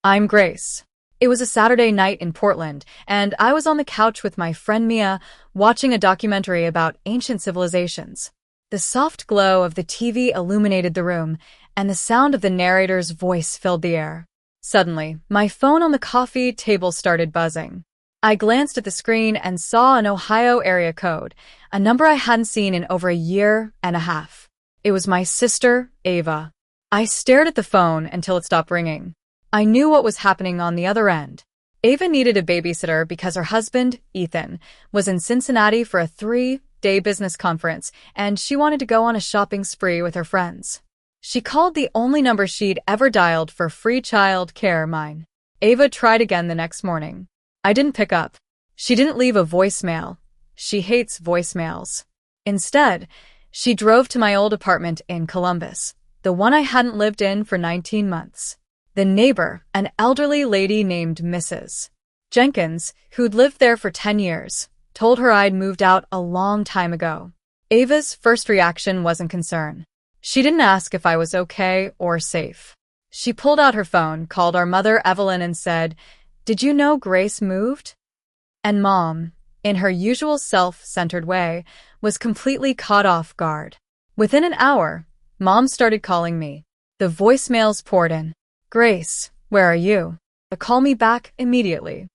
I'm Grace. It was a Saturday night in Portland, and I was on the couch with my friend Mia, watching a documentary about ancient civilizations. The soft glow of the TV illuminated the room, and the sound of the narrator's voice filled the air. Suddenly, my phone on the coffee table started buzzing. I glanced at the screen and saw an Ohio area code, a number I hadn't seen in over a year and a half. It was my sister, Ava. I stared at the phone until it stopped ringing. I knew what was happening on the other end. Ava needed a babysitter because her husband, Ethan, was in Cincinnati for a 3-day business conference, and she wanted to go on a shopping spree with her friends. She called the only number she'd ever dialed for free child care, mine. Ava tried again the next morning. I didn't pick up. She didn't leave a voicemail. She hates voicemails. Instead, she drove to my old apartment in Columbus, the one I hadn't lived in for 19 months. The neighbor, an elderly lady named Mrs. Jenkins, who'd lived there for 10 years, told her I'd moved out a long time ago. Ava's first reaction wasn't concern. She didn't ask if I was okay or safe. She pulled out her phone, called our mother Evelyn, and said, "Did you know Grace moved?" And Mom, in her usual self-centered way, was completely caught off guard. Within an hour, Mom started calling me. The voicemails poured in. "Grace, where are you? Call me back immediately.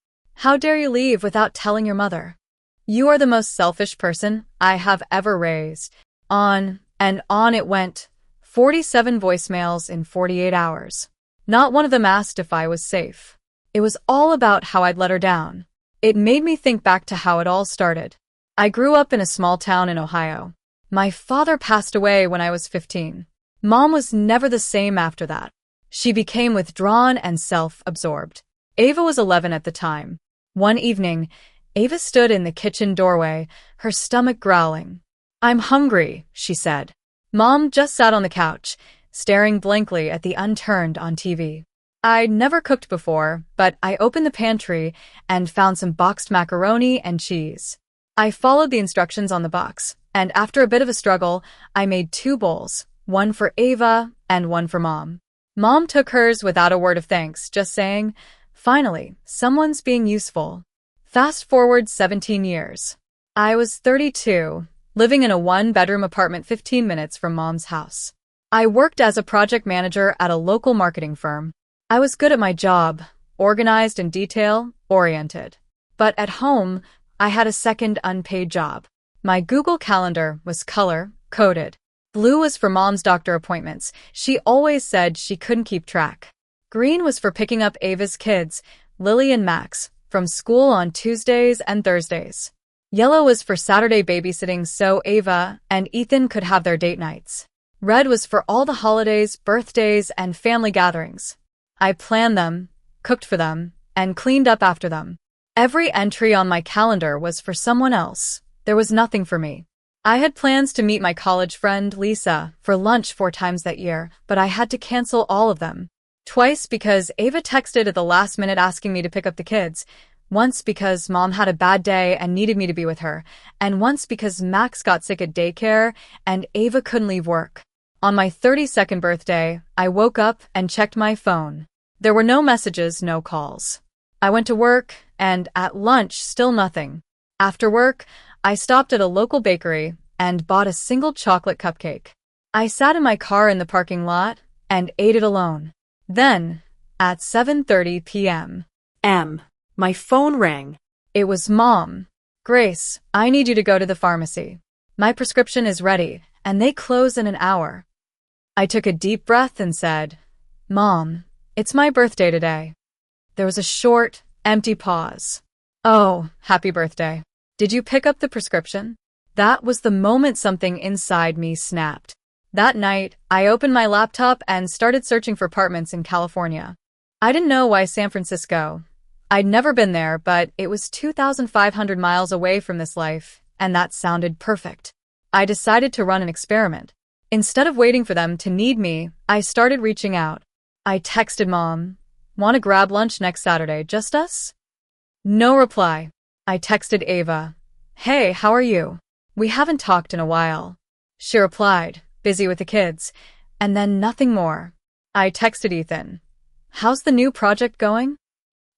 How dare you leave without telling your mother? You are the most selfish person I have ever raised." On and on it went. 47 voicemails in 48 hours. Not one of them asked if I was safe. It was all about how I'd let her down. It made me think back to how it all started. I grew up in a small town in Ohio. My father passed away when I was 15. Mom was never the same after that. She became withdrawn and self-absorbed. Ava was 11 at the time. One evening, Ava stood in the kitchen doorway, her stomach growling. "I'm hungry," she said. Mom just sat on the couch, staring blankly at the unturned-on TV. I'd never cooked before, but I opened the pantry and found some boxed macaroni and cheese. I followed the instructions on the box, and after a bit of a struggle, I made 2 bowls, one for Ava and one for Mom. Mom took hers without a word of thanks, just saying, "Finally, someone's being useful." Fast forward 17 years. I was 32, living in a 1-bedroom apartment 15 minutes from Mom's house. I worked as a project manager at a local marketing firm. I was good at my job, organized and detail-oriented. But at home, I had a second unpaid job. My Google Calendar was color-coded. Blue was for Mom's doctor appointments. She always said she couldn't keep track. Green was for picking up Ava's kids, Lily and Max, from school on Tuesdays and Thursdays. Yellow was for Saturday babysitting so Ava and Ethan could have their date nights. Red was for all the holidays, birthdays, and family gatherings. I planned them, cooked for them, and cleaned up after them. Every entry on my calendar was for someone else. There was nothing for me. I had plans to meet my college friend, Lisa, for lunch 4 times that year, but I had to cancel all of them. Twice because Ava texted at the last minute asking me to pick up the kids. Once because Mom had a bad day and needed me to be with her, and once because Max got sick at daycare and Ava couldn't leave work. On my 32nd birthday, I woke up and checked my phone. There were no messages, no calls. I went to work, and at lunch, still nothing. After work, I stopped at a local bakery and bought a single chocolate cupcake. I sat in my car in the parking lot and ate it alone. Then, at 7:30 p.m., my phone rang. It was Mom. "Grace, I need you to go to the pharmacy. My prescription is ready, and they close in an hour." I took a deep breath and said, "Mom, it's my birthday today." There was a short, empty pause. "Oh, happy birthday. Did you pick up the prescription?" That was the moment something inside me snapped. That night, I opened my laptop and started searching for apartments in California. I didn't know why San Francisco. I'd never been there, but it was 2,500 miles away from this life, and that sounded perfect. I decided to run an experiment. Instead of waiting for them to need me, I started reaching out. I texted Mom, "Want to grab lunch next Saturday, just us?" No reply. I texted Ava, "Hey, how are you? We haven't talked in a while." She replied, "Busy with the kids," and then nothing more. I texted Ethan, How's the new project going?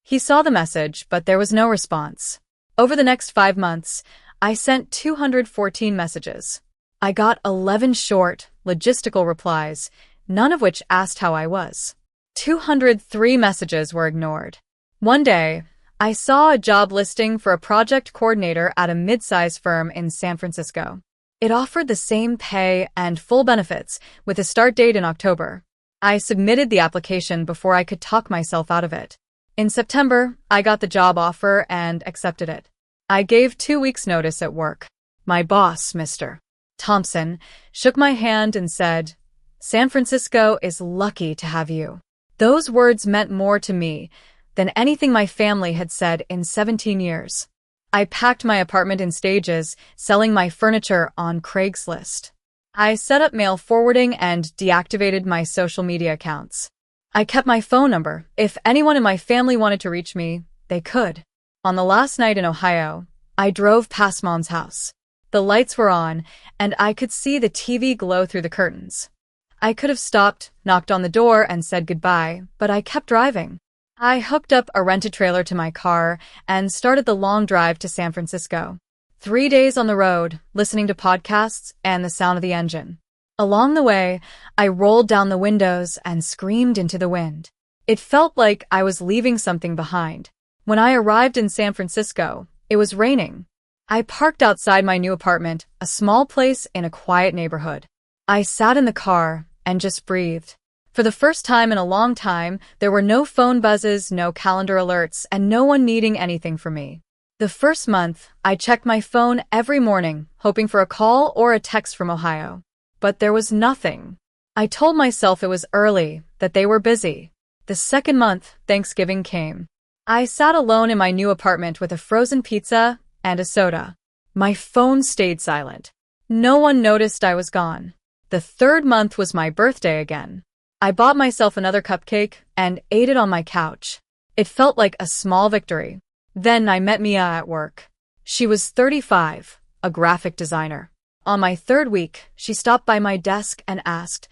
He saw the message, but there was no response. Over the next 5 months, I sent 214 messages. I got 11 short, logistical replies, none of which asked how I was. 203 messages were ignored. One day, I saw a job listing for a project coordinator at a mid-size firm in San Francisco. It offered the same pay and full benefits with a start date in October. I submitted the application before I could talk myself out of it. In September, I got the job offer and accepted it. I gave 2 weeks' notice at work. My boss, Mr. Thompson, shook my hand and said, "San Francisco is lucky to have you." Those words meant more to me than anything my family had said in 17 years. I packed my apartment in stages, selling my furniture on Craigslist. I set up mail forwarding and deactivated my social media accounts. I kept my phone number. If anyone in my family wanted to reach me, they could. On the last night in Ohio, I drove past Mom's house. The lights were on, and I could see the TV glow through the curtains. I could have stopped, knocked on the door, and said goodbye, but I kept driving. I hooked up a rented trailer to my car and started the long drive to San Francisco. 3 days on the road, listening to podcasts and the sound of the engine. Along the way, I rolled down the windows and screamed into the wind. It felt like I was leaving something behind. When I arrived in San Francisco, it was raining. I parked outside my new apartment, a small place in a quiet neighborhood. I sat in the car and just breathed. For the first time in a long time, there were no phone buzzes, no calendar alerts, and no one needing anything from me. The first month, I checked my phone every morning, hoping for a call or a text from Ohio. But there was nothing. I told myself it was early, that they were busy. The second month, Thanksgiving came. I sat alone in my new apartment with a frozen pizza and a soda. My phone stayed silent. No one noticed I was gone. The third month was my birthday again. I bought myself another cupcake and ate it on my couch. It felt like a small victory. Then I met Mia at work. She was 35, a graphic designer. On my third week, she stopped by my desk and asked,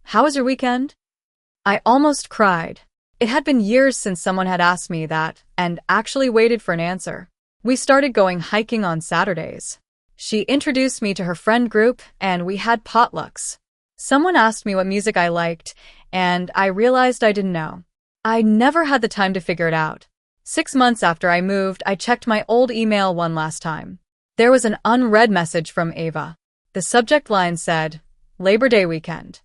"How was your weekend?" I almost cried. It had been years since someone had asked me that and actually waited for an answer. We started going hiking on Saturdays. She introduced me to her friend group, and we had potlucks. Someone asked me what music I liked, and I realized I didn't know. I never had the time to figure it out. 6 months after I moved, I checked my old email one last time. There was an unread message from Ava. The subject line said, "Labor Day weekend."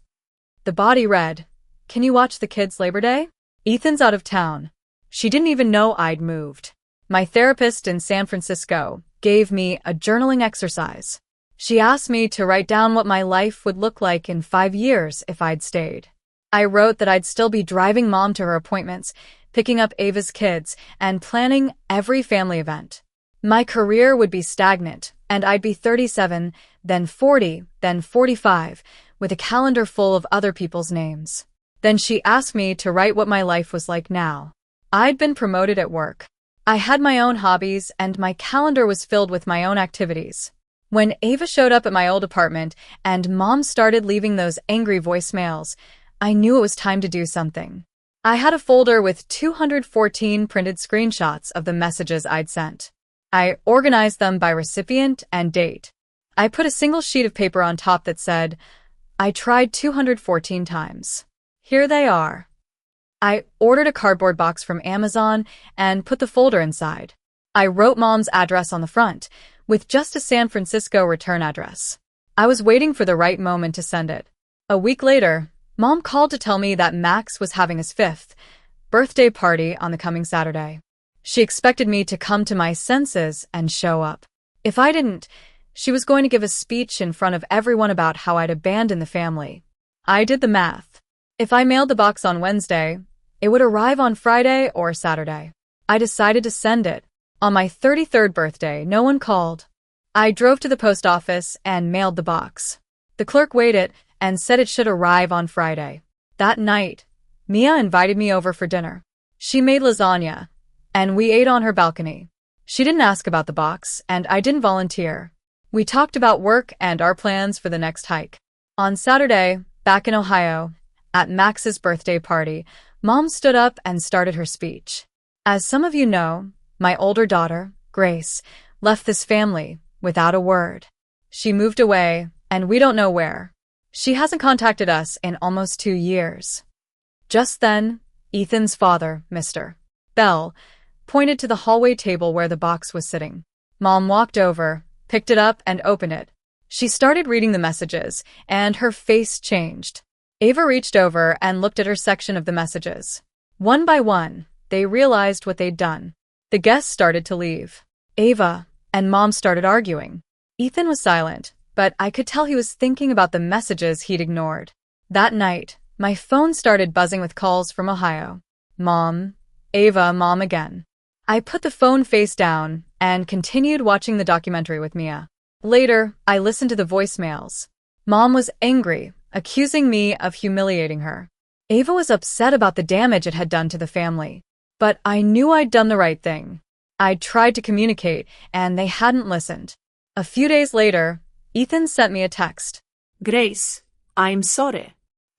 The body read, "Can you watch the kids Labor Day? Ethan's out of town." She didn't even know I'd moved. My therapist in San Francisco gave me a journaling exercise. She asked me to write down what my life would look like in 5 years if I'd stayed. I wrote that I'd still be driving Mom to her appointments, picking up Ava's kids, and planning every family event. My career would be stagnant, and I'd be 37, then 40, then 45, with a calendar full of other people's names. Then she asked me to write what my life was like now. I'd been promoted at work. I had my own hobbies, and my calendar was filled with my own activities. When Ava showed up at my old apartment and Mom started leaving those angry voicemails, I knew it was time to do something. I had a folder with 214 printed screenshots of the messages I'd sent. I organized them by recipient and date. I put a single sheet of paper on top that said, "I tried 214 times. Here they are." I ordered a cardboard box from Amazon and put the folder inside. I wrote Mom's address on the front, with just a San Francisco return address. I was waiting for the right moment to send it. A week later, Mom called to tell me that Max was having his 5th birthday party on the coming Saturday. She expected me to come to my senses and show up. If I didn't, she was going to give a speech in front of everyone about how I'd abandoned the family. I did the math. If I mailed the box on Wednesday, it would arrive on Friday or Saturday. I decided to send it. On my 33rd birthday, no one called. I drove to the post office and mailed the box. The clerk weighed it and said it should arrive on Friday. That night, Mia invited me over for dinner. She made lasagna, and we ate on her balcony. She didn't ask about the box, and I didn't volunteer. We talked about work and our plans for the next hike. On Saturday, back in Ohio, at Max's birthday party, Mom stood up and started her speech. As some of you know, my older daughter, Grace, left this family without a word. She moved away, and we don't know where. She hasn't contacted us in almost 2 years. Just then, Ethan's father, Mr. Bell, pointed to the hallway table where the box was sitting. Mom walked over, picked it up, and opened it. She started reading the messages, and her face changed. Ava reached over and looked at her section of the messages. One by one, they realized what they'd done. The guests started to leave. Ava and Mom started arguing. Ethan was silent, but I could tell he was thinking about the messages he'd ignored. That night, my phone started buzzing with calls from Ohio. Mom, Ava, Mom again. I put the phone face down and continued watching the documentary with Mia. Later, I listened to the voicemails. Mom was angry, accusing me of humiliating her. Ava was upset about the damage it had done to the family. But I knew I'd done the right thing. I'd tried to communicate, and they hadn't listened. A few days later, Ethan sent me a text. Grace, I'm sorry.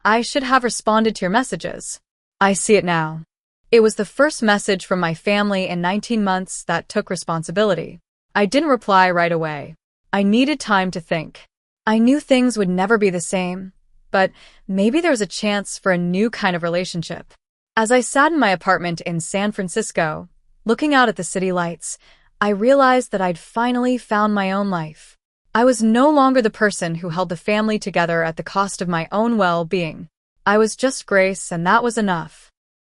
I should have responded to your messages. I see it now. It was the first message from my family in 19 months that took responsibility. I didn't reply right away. I needed time to think. I knew things would never be the same, but maybe there was a chance for a new kind of relationship. As I sat in my apartment in San Francisco, looking out at the city lights, I realized that I'd finally found my own life. I was no longer the person who held the family together at the cost of my own well-being. I was just Grace, and that was enough.